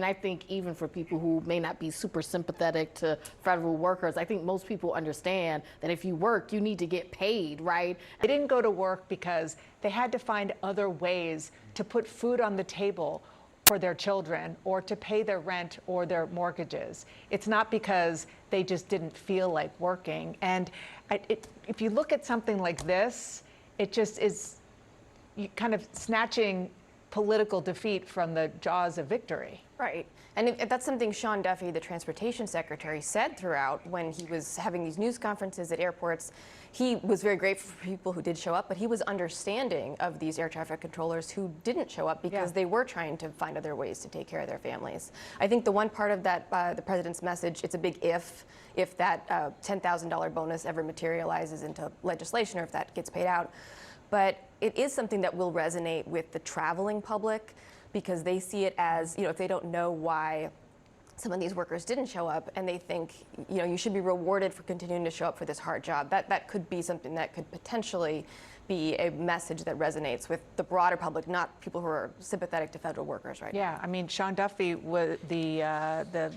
I think even for people who may not be super sympathetic to federal workers, I think most people understand that if you work, you need to get paid, right? They didn't go to work because they had to find other ways to put food on the table for their children or to pay their rent or their mortgages. It's not because they just didn't feel like working. And if you look at something like this, it just is kind of snatching political defeat from the jaws of victory. Right. And that's something Sean Duffy, the transportation secretary, said throughout when he was having these news conferences at airports. He was very grateful for people who did show up, but he was understanding of these air traffic controllers who didn't show up because they were trying to find other ways to take care of their families. I think the one part of that, the president's message, it's a big if that $10,000 bonus ever materializes into legislation or if that gets paid out. But it is something that will resonate with the traveling public because they see it as, if they don't know why some of these workers didn't show up and they think, you should be rewarded for continuing to show up for this hard job. That could be something that could potentially be a message that resonates with the broader public, not people who are sympathetic to federal workers right now. Yeah, I mean, Sean Duffy, the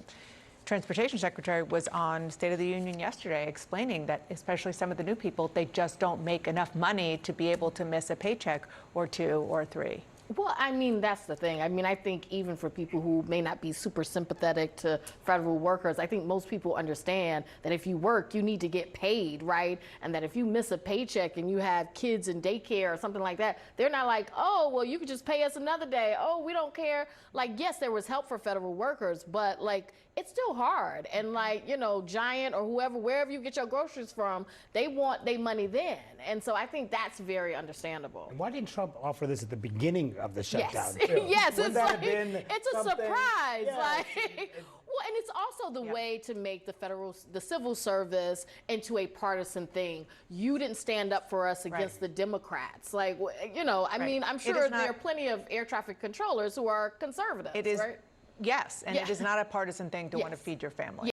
transportation secretary, was on State of the Union yesterday explaining that especially some of the new people, they just don't make enough money to be able to miss a paycheck or two or three. Well, I mean, that's the thing. I mean, I think even for people who may not be super sympathetic to federal workers, I think most people understand that if you work, you need to get paid, right? And that if you miss a paycheck and you have kids in daycare or something like that, they're not like, oh, well, you could just pay us another day. Oh, we don't care. Like, yes, there was help for federal workers, but like, it's still hard. And like, Giant or whoever, wherever you get your groceries from, they want their money then. And so I think that's very understandable. And why didn't Trump offer this at the beginning of the shutdown? Yes, Too? yes, Wouldn't that have been it's a something? surprise. Yeah. Well, and it's also the way to make the civil service into a partisan thing. You didn't stand up for us against the Democrats. Like, I mean, I'm sure there are plenty of air traffic controllers who are conservatives, right? Yes, and it is not a partisan thing to want to feed your family.